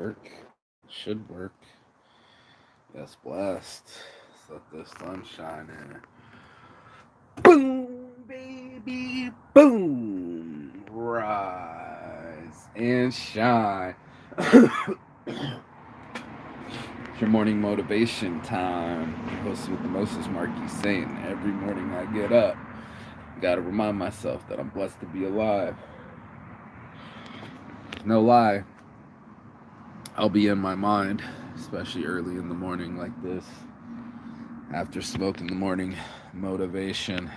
work. Should work. Yes, blessed. Let the sun shine in. Boom, baby, boom. Rise and shine. It's your morning motivation time. Hosted with the Moses Marquis saying every morning I get up, gotta remind myself that I'm blessed to be alive. No lie, I'll be in my mind, especially early in the morning like this. After smoking the morning motivation,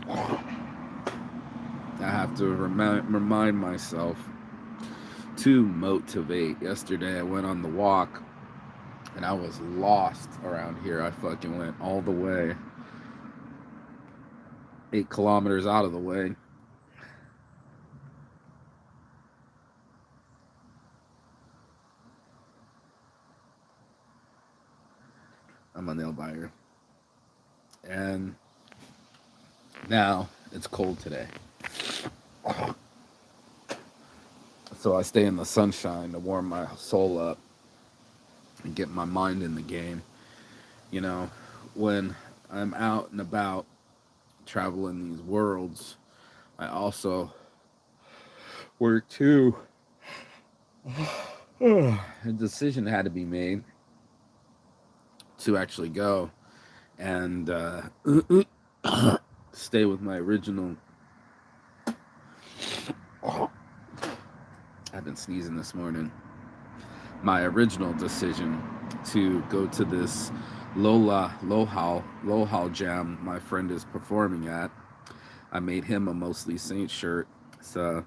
I have to remind myself to motivate. Yesterday I went on the walk and I was lost around here. I fucking went all the way, 8 kilometers out of the way. I'm a nail biter. And now it's cold today. So I stay in the sunshine to warm my soul up and get my mind in the game. You know, when I'm out and about traveling these worlds, I also work too. A decision had to be made to actually go and stay with my original. I've been sneezing this morning. My original decision to go to this Lohal jam my friend is performing at. I made him a Mostly Saint shirt. So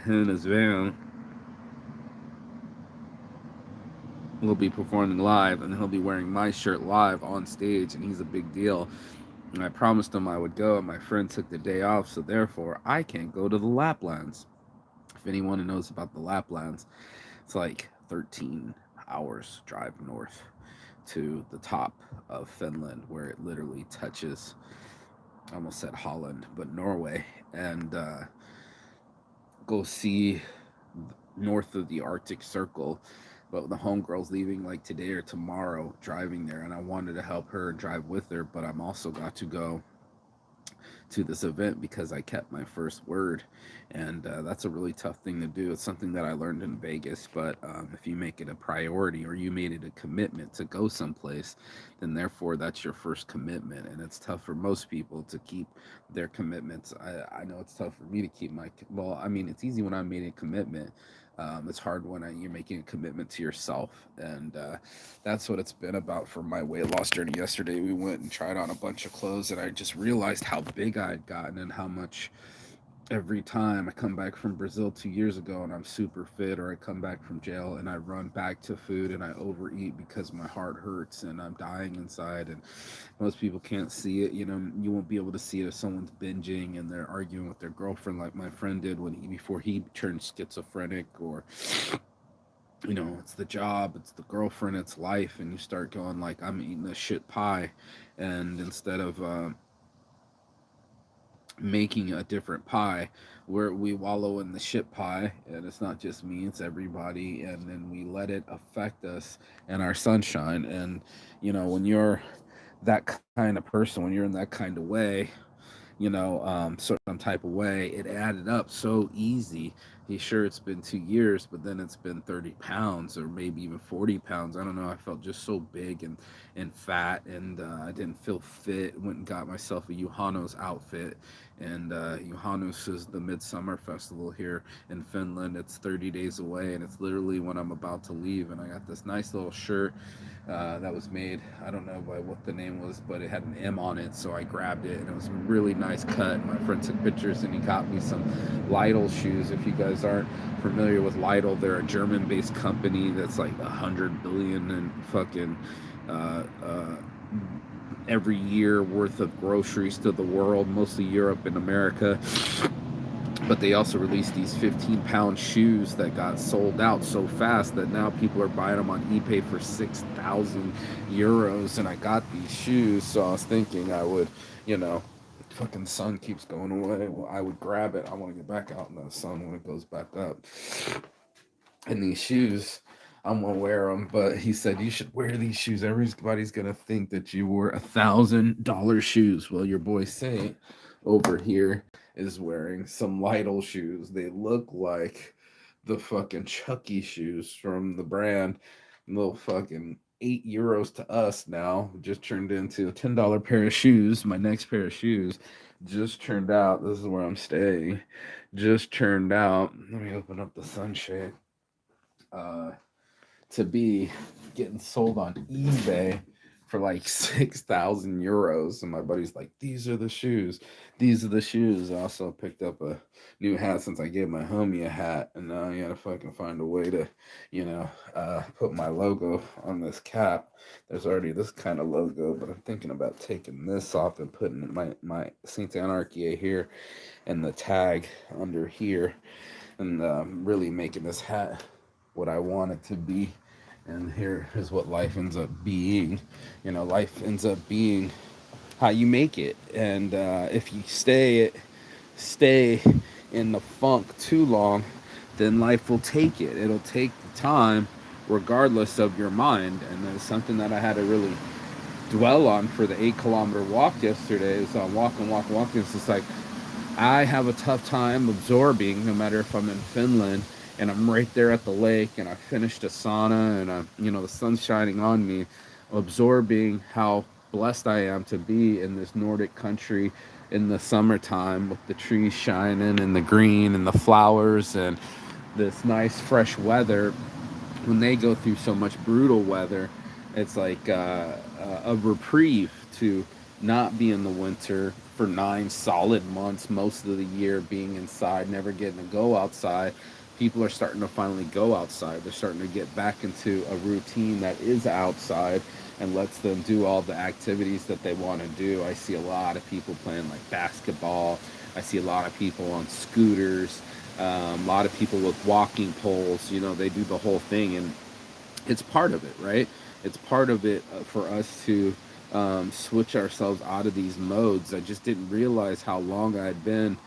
him and his van will be performing live, and he'll be wearing my shirt live on stage, and he's a big deal. And I promised him I would go, and my friend took the day off, so therefore I can't go to the Laplands. If anyone knows about the Laplands, it's like 13 hours drive north to the top of Finland, where it literally touches, I almost said Holland, but Norway, and go see north of the Arctic Circle. But the homegirl's leaving like today or tomorrow, driving there, and I wanted to help her and drive with her, but I'm also got to go to this event because I kept my first word, and that's a really tough thing to do. It's something that I learned in Vegas, but if you make it a priority or you made it a commitment to go someplace, then therefore that's your first commitment, and it's tough for most people to keep their commitments. I know it's tough for me to keep my, well, I mean, it's easy when I made a commitment. It's hard when you're making a commitment to yourself, and that's what it's been about for my weight loss journey. Yesterday, we went and tried on a bunch of clothes, and I just realized how big I had gotten and how much every time I come back from Brazil 2 years ago and I'm super fit, or I come back from jail and I run back to food and I overeat because my heart hurts and I'm dying inside. And most people can't see it. You know, you won't be able to see it if someone's binging and they're arguing with their girlfriend, like my friend did before he turned schizophrenic, or it's the job, it's the girlfriend, it's life, and you start going like, I'm eating this shit pie, and instead of making a different pie, where we wallow in the shit pie, and it's not just me, it's everybody, and then we let it affect us and our sunshine. And when you're that kind of person, when you're in that kind of way, certain type of way, it added up so easy. Sure, it's been 2 years, but then it's been 30 pounds or maybe even 40 pounds. I don't know. I felt just so big and fat, and I didn't feel fit. Went and got myself a Juhannus outfit, and Juhannus is the Midsummer Festival here in Finland. It's 30 days away, and it's literally when I'm about to leave, and I got this nice little shirt that was made, I don't know by what the name was, but it had an M on it, so I grabbed it, and it was a really nice cut. My friend took pictures, and he got me some Lidl shoes. If you guys aren't familiar with Lidl, they're a German-based company that's like 100 billion and fucking every year worth of groceries to the world, mostly Europe and America. But they also released these 15-pound shoes that got sold out so fast that now people are buying them on eBay for 6,000 euros. And I got these shoes, so I was thinking I would, fucking sun keeps going away. Well, I would grab it. I want to get back out in the sun when it goes back up. And these shoes, I'm gonna wear them. But he said you should wear these shoes. Everybody's gonna think that you wore $1,000 shoes. Well, your boy Saint over here is wearing some Lytle shoes. They look like the fucking Chucky shoes from the brand. Little fucking €8 to us now. Just turned into a $10 pair of shoes. My next pair of shoes just turned out. This is where I'm staying. Just turned out. Let me open up the sunshade. Uh, to be getting sold on eBay for like €6,000. And my buddy's like, these are the shoes. These are the shoes. I also picked up a new hat since I gave my homie a hat. And now I gotta fucking find a way to, put my logo on this cap. There's already this kind of logo, but I'm thinking about taking this off and putting my Saint Anarchy here and the tag under here and really making this hat what I want it to be. And here is what life ends up being. Life ends up being how you make it. And if you stay in the funk too long, then life will take it. It'll take the time, regardless of your mind. And that's something that I had to really dwell on for the 8 kilometer walk yesterday. Is on walking. It's just like I have a tough time absorbing, no matter if I'm in Finland and I'm right there at the lake and I finished a sauna and the sun's shining on me, absorbing how blessed I am to be in this Nordic country in the summertime with the trees shining and the green and the flowers and this nice fresh weather. When they go through so much brutal weather, it's like a reprieve to not be in the winter for 9 solid months, most of the year being inside, never getting to go outside. People are starting to finally go outside. They're starting to get back into a routine that is outside and lets them do all the activities that they want to do. I see a lot of people playing like basketball. I see a lot of people on scooters, a lot of people with walking poles. They do the whole thing, and it's part of it, right? It's part of it for us to switch ourselves out of these modes. I just didn't realize how long I'd been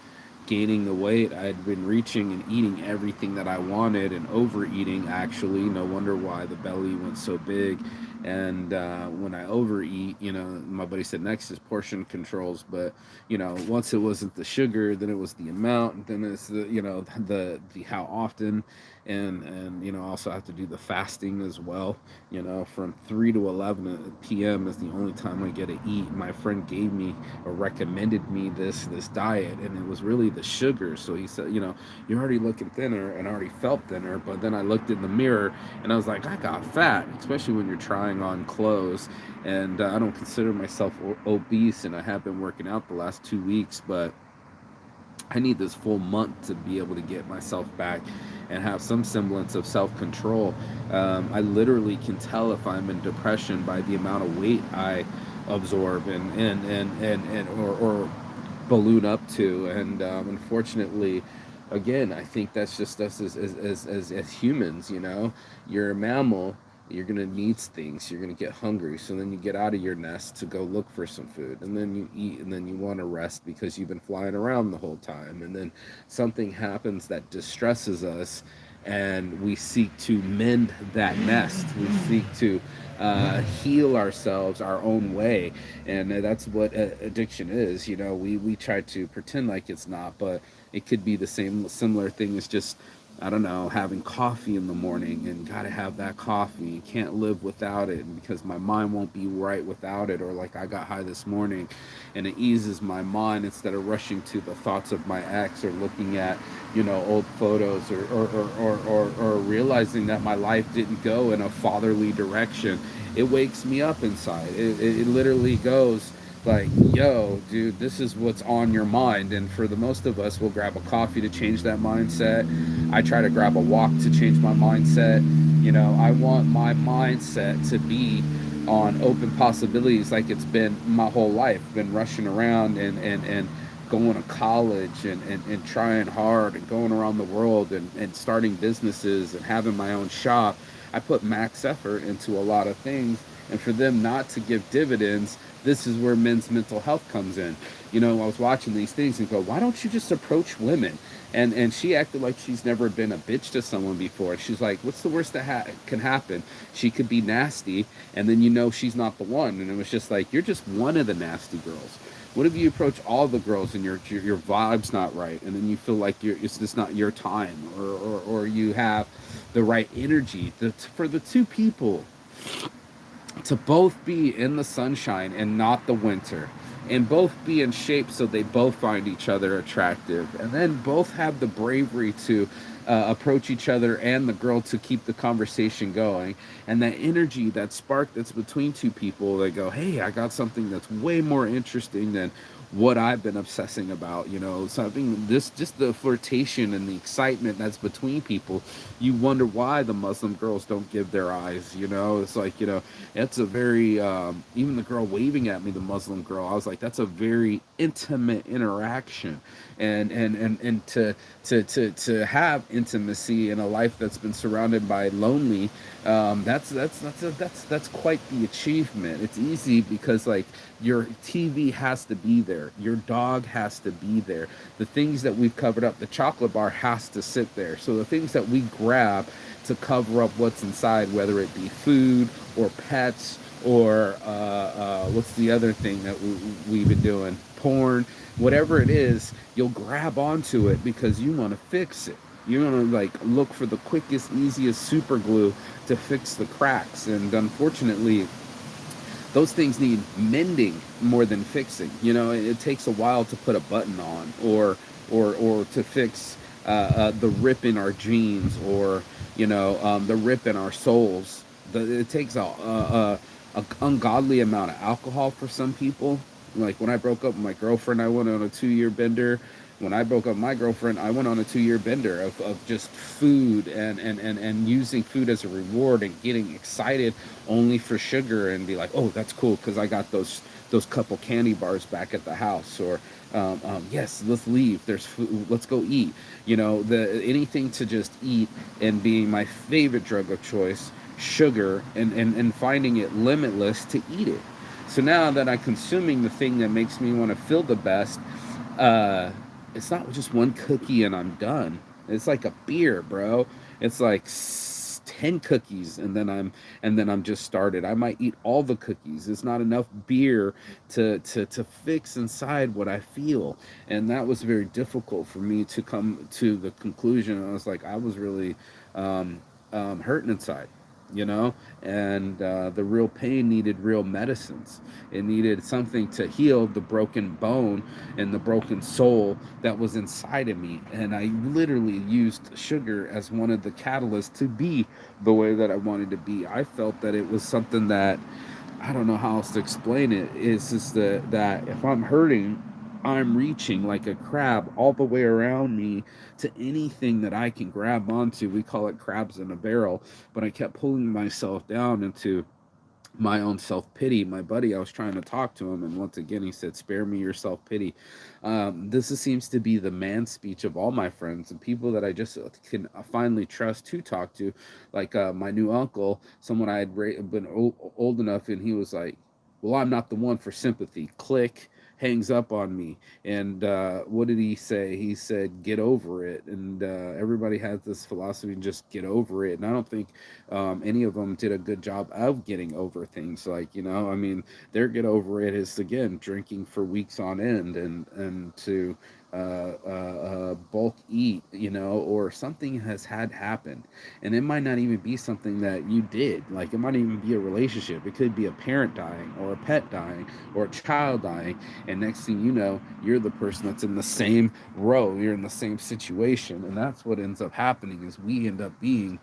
gaining the weight. I had been reaching and eating everything that I wanted and overeating, actually. No wonder why the belly went so big. And when I overeat, my buddy said next is portion controls. But, once it wasn't the sugar, then it was the amount, and then it's the how often. And also have to do the fasting as well. From 3 to 11 p.m. is the only time I get to eat. My friend gave me or recommended me this diet, and it was really the sugar. So he said, you're already looking thinner, and I already felt thinner. But then I looked in the mirror and I was like, I got fat, especially when you're trying on clothes. And I don't consider myself obese, and I have been working out the last 2 weeks, but I need this full month to be able to get myself back and have some semblance of self-control. I literally can tell if I'm in depression by the amount of weight I absorb or balloon up to. And unfortunately, again, I think that's just us as humans. You're a mammal. You're gonna need things. You're gonna get hungry, so then you get out of your nest to go look for some food, and then you eat, and then you want to rest because you've been flying around the whole time, and then something happens that distresses us, and we seek to mend that nest. We seek to heal ourselves our own way, and that's what addiction is. We try to pretend like it's not, but it could be the similar thing as just, I don't know, having coffee in the morning and gotta have that coffee. You can't live without it, and because my mind won't be right without it. Or like I got high this morning and it eases my mind instead of rushing to the thoughts of my ex or looking at, old photos or realizing that my life didn't go in a fatherly direction. It wakes me up inside. It literally goes like, yo, dude, this is what's on your mind. And for the most of us, we'll grab a coffee to change that mindset. I try to grab a walk to change my mindset. I want my mindset to be on open possibilities, like it's been my whole life. Been rushing around and going to college and trying hard and going around the world and starting businesses and having my own shop. I put max effort into a lot of things, and for them not to give dividends, this is where men's mental health comes in. I was watching these things and go, why don't you just approach women? And she acted like she's never been a bitch to someone before. She's like, what's the worst that can happen? She could be nasty, and then you know she's not the one. And it was just like, you're just one of the nasty girls. What if you approach all the girls and your vibe's not right, and then you feel like it's just not your time, or you have the right energy for the two people to both be in the sunshine and not the winter, and both be in shape so they both find each other attractive, and then both have the bravery to approach each other and the girl to keep the conversation going, and that energy, that spark that's between two people, they go, hey, I got something that's way more interesting than what I've been obsessing about, something, this, just the flirtation and the excitement that's between people. You wonder why the Muslim girls don't give their eyes, it's like, it's a very, even the girl waving at me, the Muslim girl, I was like, that's a very intimate interaction. And to have intimacy in a life that's been surrounded by lonely, that's quite the achievement. It's easy because, like, your TV has to be there, your dog has to be there, the things that we've covered up, the chocolate bar has to sit there. So the things that we grab to cover up what's inside, whether it be food or pets or what's the other thing that we've been doing, porn, whatever it is, you'll grab onto it because you want to fix it. You want to, like, look for the quickest, easiest super glue to fix the cracks. And unfortunately, those things need mending more than fixing. It takes a while to put a button on, or to fix the rip in our jeans, or the rip in our souls. It takes a ungodly amount of alcohol for some people. Like, when I broke up with my girlfriend, I went on a 2 year bender. When I broke up with my girlfriend, I went on a 2 year bender of just food, and using food as a reward, and getting excited only for sugar, and be like, oh, that's cool because I got those couple candy bars back at the house, or yes, let's leave. There's food. Let's go eat. The anything to just eat, and being my favorite drug of choice, sugar, and finding it limitless to eat it. So now that I'm consuming the thing that makes me want to feel the best, uh, it's not just one cookie and I'm done. It's like a beer, bro. It's like 10 cookies, and then I'm just started. I might eat all the cookies. It's not enough beer to fix inside what I feel. And that was very difficult for me to come to the conclusion. I was like, I was really hurting inside, you know and the real pain needed real medicines. It needed something to heal the broken bone and the broken soul that was inside of me, and I literally used sugar as one of the catalysts to be the way that I wanted to be. I felt that it was something that, I don't know how else to explain it. It's just that if I'm hurting, I'm reaching like a crab all the way around me to anything that I can grab onto. We call it crabs in a barrel, but I kept pulling myself down into my own self pity. My buddy, I was trying to talk to him, and once again, he said, "Spare me your self pity." Seems to be the man speech of all my friends and people that I just can finally trust to talk to, like my new uncle, someone I had been old enough, and he was like, "Well, I'm not the one for sympathy." Click. Hangs up on me. And what did he say? He said, "Get over it." And everybody has this philosophy, just get over it. And I don't think any of them did a good job of getting over things. Like, I mean, their get over it is, again, drinking for weeks on end, and to bulk eat, or something has had happened. And it might not even be something that you did. Like, it might even be a relationship. It could be a parent dying, or a pet dying, or a child dying. And next thing you know, you're the person that's in the same row. You're in the same situation. And that's what ends up happening, is we end up being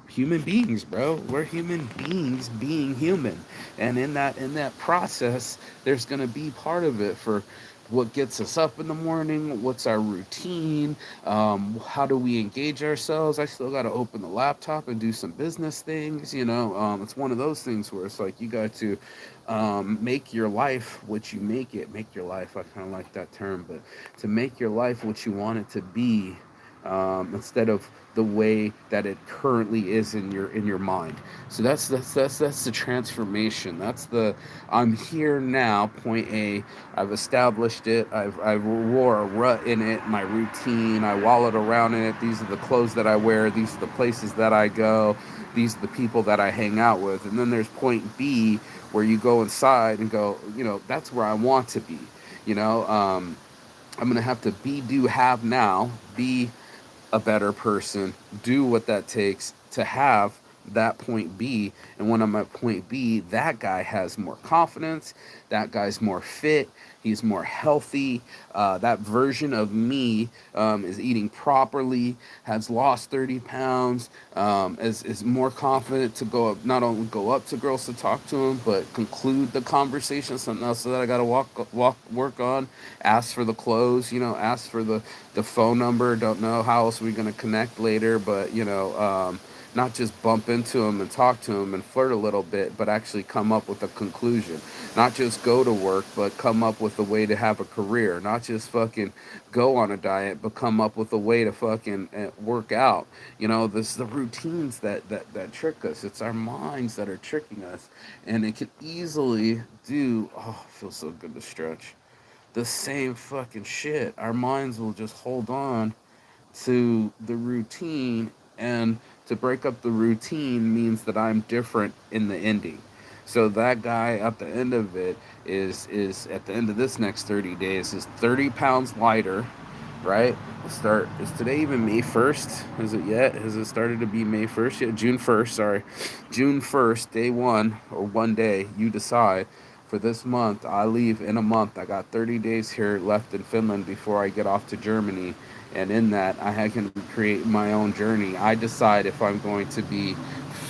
human beings, bro. We're human beings being human. And in that process, there's going to be part of it for what gets us up in the morning, what's our routine, how do we engage ourselves. I still got to open the laptop and do some business things. It's one of those things where it's like, you got to make your life what you make your life. I kind of like that term, but to make your life what you want it to be, instead of the way that it currently is in your mind. So that's the transformation. That's the I'm here now. Point A. I've established it. I've wore a rut in it. My routine. I wallowed around in it. These are the clothes that I wear. These are the places that I go. These are the people that I hang out with. And then there's point B, where you go inside and go, that's where I want to be. You know, I'm gonna have to be, do, have now, be a better person, do what that takes to have that point B. And when I'm at point B, that guy has more confidence. That guy's more fit. He's more healthy. That version of me is eating properly, has lost 30 pounds, is more confident to go up, not only go up to girls to talk to them, but conclude the conversation. Something else that I got to work on. Ask for the clothes, ask for the phone number. Don't know how else we're going to connect later, but, not just bump into him and talk to him and flirt a little bit, but actually come up with a conclusion. Not just go to work, but come up with a way to have a career. Not just fucking go on a diet, but come up with a way to fucking work out. This is the routines that trick us. It's our minds that are tricking us, and it can easily do. Oh, it feels so good to stretch. The same fucking shit. Our minds will just hold on to the routine, and to break up the routine means that I'm different in the ending. So that guy at the end of it is at the end of this next 30 days is 30 pounds lighter, right? Start is today even May 1st? Is it yet? Has it started to be May 1st yet? June 1st, sorry. June 1st, day 1 or one day, you decide. For this month, I leave in a month. I got 30 days here left in Finland before I get off to Germany, and in that I can create my own journey. I decide if I'm going to be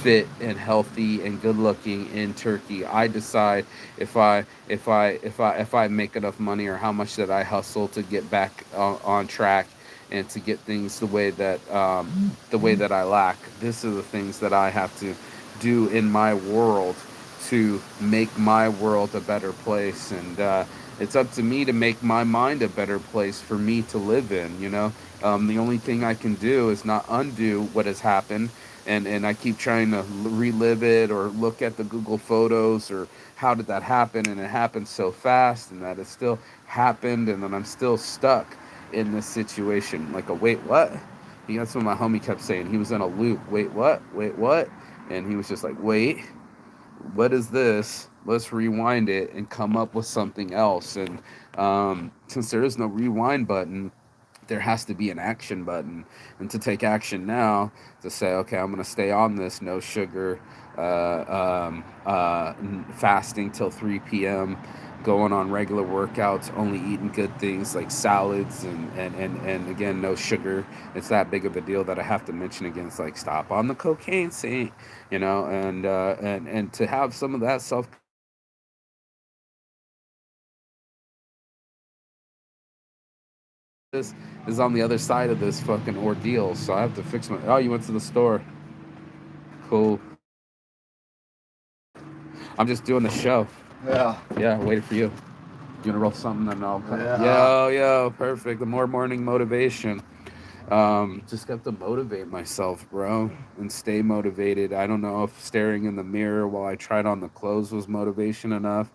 fit and healthy and good looking in Turkey. I decide if I make enough money, or how much that I hustle to get back on track and to get things the way that I lack. These are the things that I have to do in my world to make my world a better place. And it's up to me to make my mind a better place for me to live in. The only thing I can do is not undo what has happened. And I keep trying to relive it, or look at the Google Photos, or how did that happen? And it happened so fast, and that it still happened, and then I'm still stuck in this situation. Like, a wait, what? That's what my homie kept saying. He was in a loop. Wait, what? Wait, what? And he was just like, wait, what is this? Let's rewind it and come up with something else. And since there is no rewind button, there has to be an action button. And to take action now, to say, okay, I'm going to stay on this no sugar, fasting till 3 p.m., going on regular workouts, only eating good things like salads, and again, no sugar. It's that big of a deal that I have to mention again. It's like, stop on the cocaine, saint, and to have some of that self compassion, this is on the other side of this fucking ordeal. So I have to fix my. Oh, you went to the store. Cool. I'm just doing the show. Yeah. Yeah, waiting for you. You wanna roll something? Then I'll. Yeah. Yo, perfect. The more morning motivation. Just got to motivate myself, bro, and stay motivated. I don't know if staring in the mirror while I tried on the clothes was motivation enough.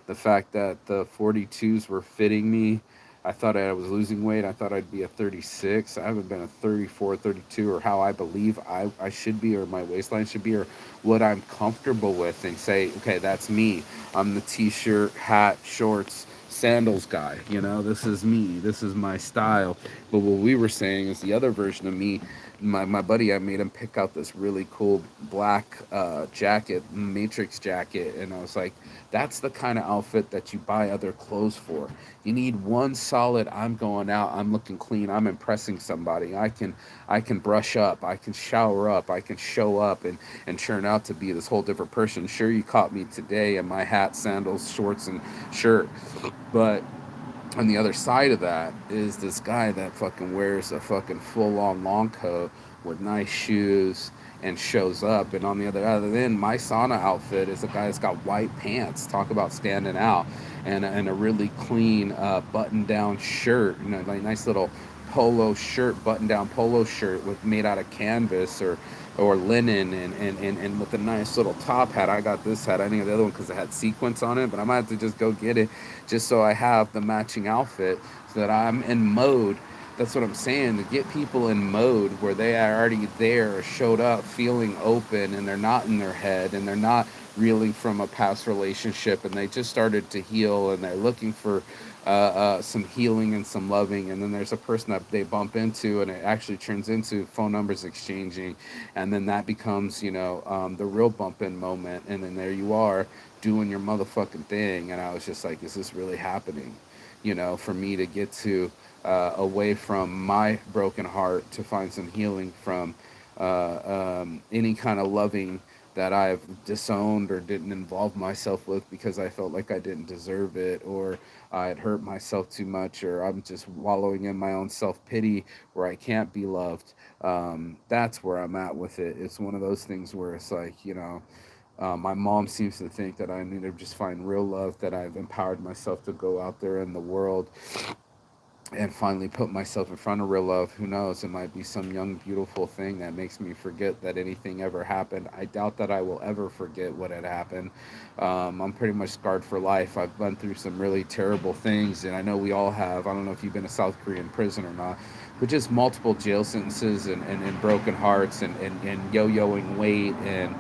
The fact that the 42s were fitting me. I thought I was losing weight. I thought I'd be a 36. I haven't been a 34, 32, or how I believe I should be, or my waistline should be, or what I'm comfortable with, and say, okay, that's me. I'm the t-shirt, hat, shorts, sandals guy. This is me. This is my style. But what we were saying is the other version of me. My buddy, I made him pick out this really cool black jacket, matrix jacket, and I was like, that's the kind of outfit that you buy other clothes for. You need one solid, I'm going out, I'm looking clean, I'm impressing somebody. I can brush up, I can shower up, I can show up and turn out to be this whole different person. Sure, you caught me today in my hat, sandals, shorts, and shirt, but on the other side of that is this guy that fucking wears a fucking full on long coat with nice shoes and shows up. And on the other end, my sauna outfit is a guy that's got white pants. Talk about standing out, and a really clean button down shirt. Like nice little polo shirt, button down polo shirt with made out of canvas or linen, and with a nice little top hat. I got this hat. I didn't get the other one because it had sequins on it, but I might have to just go get it just so I have the matching outfit so that I'm in mode. That's what I'm saying, to get people in mode where they are already there, showed up, feeling open, and they're not in their head, and they're not reeling from a past relationship, and they just started to heal, and they're looking for some healing and some loving. And then there's a person that they bump into, and it actually turns into phone numbers exchanging, and then that becomes, the real bump in moment. And then there you are doing your motherfucking thing. And I was just like, is this really happening? For me to get to away from my broken heart to find some healing from any kind of loving that I've disowned or didn't involve myself with because I felt like I didn't deserve it, or I had hurt myself too much, or I'm just wallowing in my own self pity where I can't be loved. That's where I'm at with it. It's one of those things where it's like, my mom seems to think that I need to just find real love, that I've empowered myself to go out there in the world and finally put myself in front of real love. Who knows? It might be some young, beautiful thing that makes me forget that anything ever happened. I doubt that I will ever forget what had happened. I'm pretty much scarred for life. I've been through some really terrible things, and I know we all have. I don't know if you've been to South Korean prison or not, but just multiple jail sentences and broken hearts and yo-yoing weight and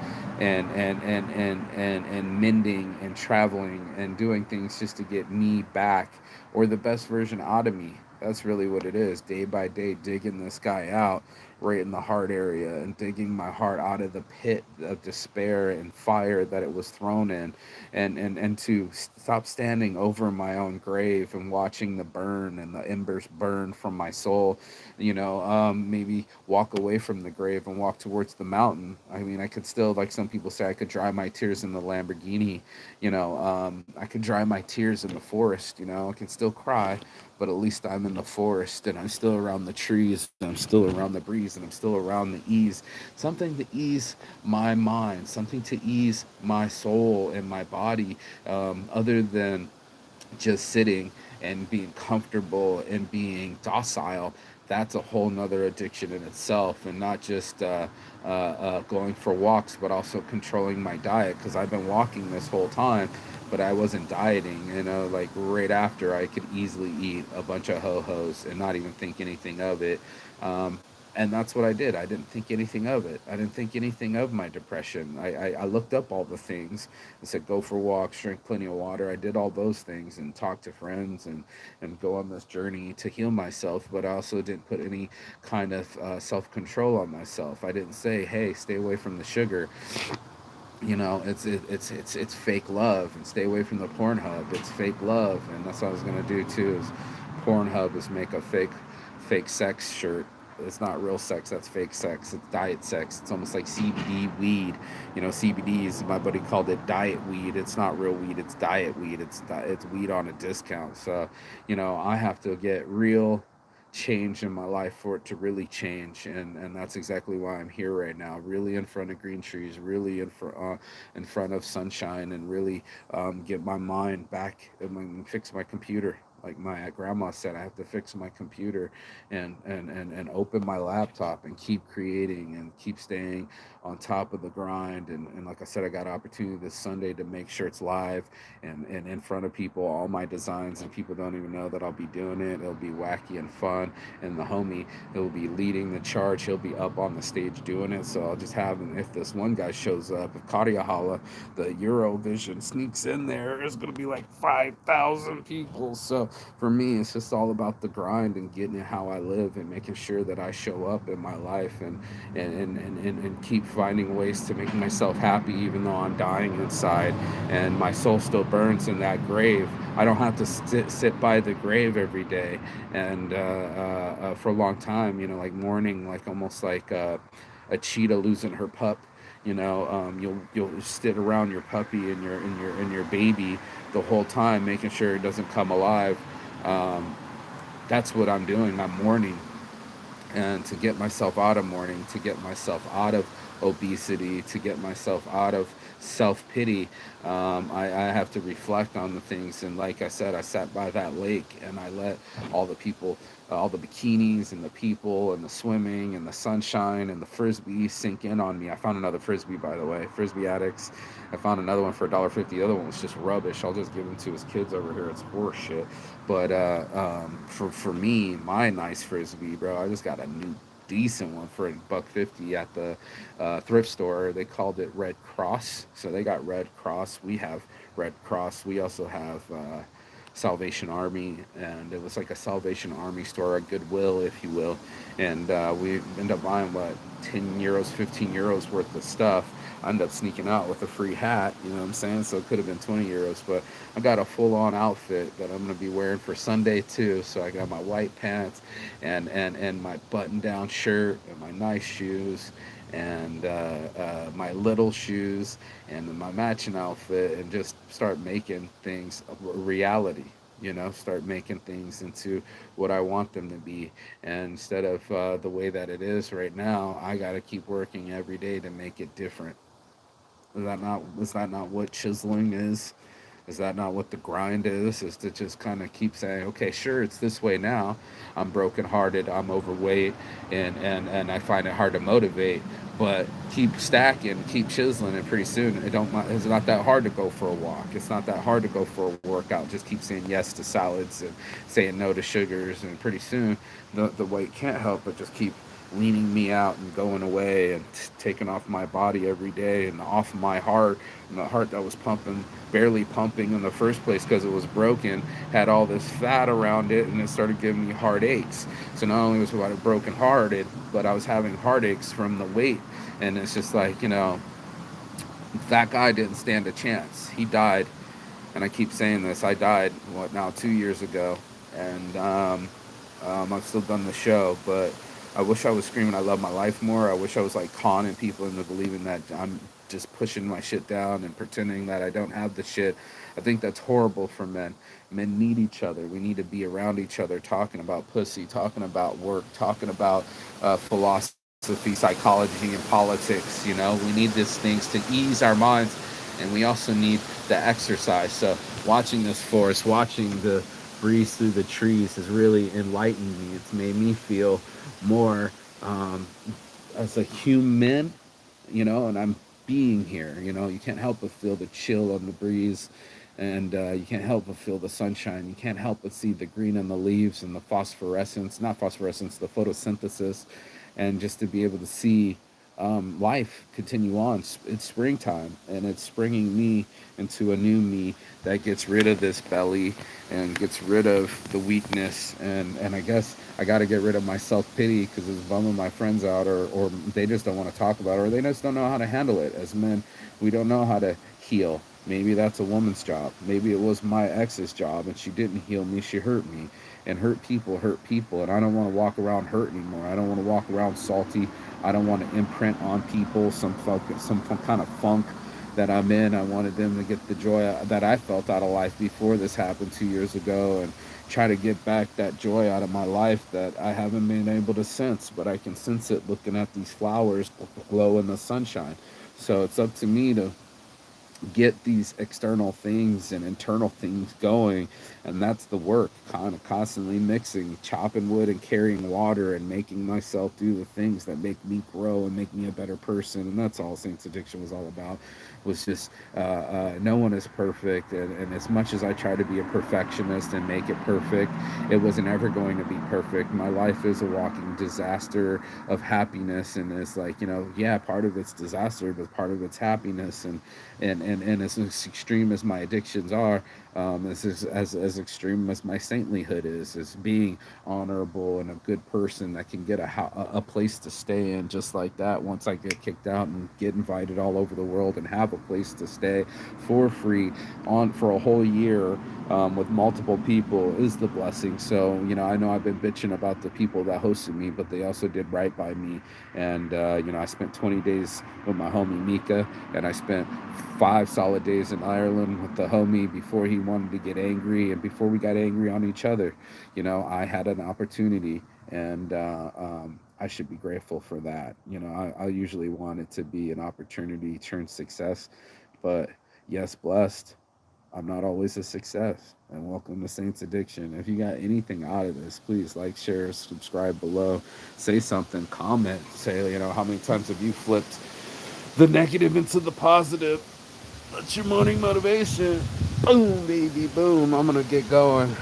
mending and traveling and doing things just to get me back or the best version out of me. That's really what it is. Day by day, digging this guy out right in the heart area and digging my heart out of the pit of despair and fire that it was thrown in, and to stop standing over my own grave and watching the burn and the embers burn from my soul. Maybe walk away from the grave and walk towards the mountain. I mean, I could still, like some people say, I could dry my tears in the Lamborghini. I could dry my tears in the forest. I can still cry, but at least I'm in the forest and I'm still around the trees and I'm still around the breeze and I'm still around the ease. Something to ease my mind, something to ease my soul and my body, other than just sitting and being comfortable and being docile. That's a whole nother addiction in itself, and not just going for walks, but also controlling my diet, because I've been walking this whole time, but I wasn't dieting. Like right after, I could easily eat a bunch of ho-hos and not even think anything of it. um, and that's what I did. I didn't think anything of it. I didn't think anything of my depression. I looked up all the things. I said, go for walks, drink plenty of water. I did all those things and talk to friends and go on this journey to heal myself. But I also didn't put any kind of self control on myself. I didn't say, hey, stay away from the sugar. It's fake love, and stay away from the Pornhub. It's fake love, and that's what I was gonna do too. Is Pornhub is make a fake sex shirt. It's not real sex. That's fake sex. It's diet sex. It's almost like CBD weed. CBD is, my buddy called it diet weed. It's not real weed. It's diet weed. It's weed on a discount. So, I have to get real change in my life for it to really change, and that's exactly why I'm here right now, really in front of green trees, really in front of sunshine, and really get my mind back and fix my computer. Like my grandma said, I have to fix my computer and open my laptop and keep creating and keep staying on top of the grind. And like I said, I got an opportunity this Sunday to make sure it's live and in front of people, all my designs, and people don't even know that I'll be doing it. It'll be wacky and fun. And the homie, he'll be leading the charge. He'll be up on the stage doing it. So I'll just have him, if this one guy shows up, if Kariahala, the Eurovision, sneaks in there, there's going to be like 5,000 people. So for me, it's just all about the grind and getting it how I live and making sure that I show up in my life and keep finding ways to make myself happy, even though I'm dying inside and my soul still burns in that grave. I don't have to sit by the grave every day and for a long time, like mourning, like almost like a cheetah losing her pup. You'll sit around your puppy and your baby the whole time, making sure it doesn't come alive. um, that's what I'm doing. I'm mourning, and to get myself out of mourning, to get myself out of obesity, to get myself out of self pity, I have to reflect on the things. And like I said, I sat by that lake and I let all the people all the bikinis and the people and the swimming and the sunshine and the frisbee sink in on me. I found another frisbee, by the way, Frisbee Addicts. I found another one for $1.50. The other one was just rubbish. I'll just give them to his kids over here. It's horse shit. But for me, my nice frisbee, bro, I just got a new decent one for $1.50 at the thrift store. They called it Red Cross, so they got Red Cross. We have Red Cross. We also have Salvation Army, and it was like a Salvation Army store, a Goodwill, if you will. And we ended up buying what, 10 euros, 15 euros worth of stuff. I ended up sneaking out with a free hat, you know what I'm saying? So it could have been 20 euros, but I got a full on outfit that I'm gonna be wearing for Sunday too. So I got my white pants and my button down shirt and my nice shoes and my little shoes and my matching outfit, and just start making things a reality. You know, start making things into what I want them to be. And instead of the way that it is right now, I got to keep working every day to make it different. Is that not what chiseling is? Is that not what the grind is? Is to just kind of keep saying, okay, sure, it's this way now. I'm brokenhearted, I'm overweight, and I find it hard to motivate. But keep stacking, keep chiseling, and pretty soon it's not that hard to go for a walk. It's not that hard to go for a workout. Just keep saying yes to salads and saying no to sugars, and pretty soon the weight can't help but just keep leaning me out and going away, and taking off my body every day and off my heart. And the heart that was pumping, barely pumping in the first place because it was broken, had all this fat around it, and it started giving me heartaches. So not only was I broken hearted, but I was having heartaches from the weight. And it's just like, that guy didn't stand a chance. He died. And I keep saying this. I died, what now, 2 years ago. And I've still done the show, but I wish I was screaming I love my life more. I wish I was like conning people into believing that I'm just pushing my shit down and pretending that I don't have the shit. I think that's horrible for men. Men need each other. We need to be around each other, talking about pussy, talking about work, talking about philosophy, psychology, and politics. We need these things to ease our minds, and we also need the exercise. So watching this forest, watching the breeze through the trees has really enlightened me. It's made me feel more um, as a human, and I'm being here. You can't help but feel the chill on the breeze, and you can't help but feel the sunshine. You can't help but see the green on the leaves and the phosphorescence, not phosphorescence, the photosynthesis, and just to be able to see life continue on. It's springtime, and it's springing me into a new me that gets rid of this belly and gets rid of the weakness. And I guess I got to get rid of my self pity because it's bumming my friends out, or they just don't want to talk about it, or they just don't know how to handle it. As men, we don't know how to heal. Maybe that's a woman's job. Maybe it was my ex's job, and she didn't heal me. She hurt me, and hurt people. And I don't want to walk around hurt anymore. I don't want to walk around salty. I don't want to imprint on people some kind of funk that I'm in. I wanted them to get the joy that I felt out of life before this happened 2 years ago, and try to get back that joy out of my life that I haven't been able to sense, but I can sense it looking at these flowers glow in the sunshine. So it's up to me to get these external things and internal things going, and that's the work, kind of constantly mixing, chopping wood and carrying water, and making myself do the things that make me grow and make me a better person. And that's all Saints Addiction was all about. Was just no one is perfect, and as much as I try to be a perfectionist and make it perfect, it wasn't ever going to be perfect. My life is a walking disaster of happiness, and it's like, yeah, part of it's disaster, but part of it's happiness. And as extreme as my addictions are, as extreme as my saintlyhood is being honorable and a good person that can get a place to stay in, just like that. Once I get kicked out and get invited all over the world and have a place to stay for free on for a whole year, with multiple people, is the blessing. So I know I've been bitching about the people that hosted me, but they also did right by me. And I spent 20 days with my homie Mika, and I spent 5 solid days in Ireland with the homie before he wanted to get angry, and before we got angry on each other. I had an opportunity, and I should be grateful for that. I usually want it to be an opportunity turn success, but yes, blessed. I'm not always a success. And welcome to Saints Addiction. If you got anything out of this, please like, share, subscribe below. Say something, comment. Say, how many times have you flipped the negative into the positive? That's your morning motivation. Boom, baby, boom. I'm going to get going.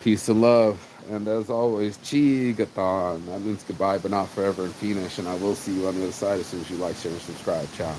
Peace and love. And as always, Chigathon. That means goodbye, but not forever and finish. And I will see you on the other side as soon as you like, share, and subscribe. Ciao.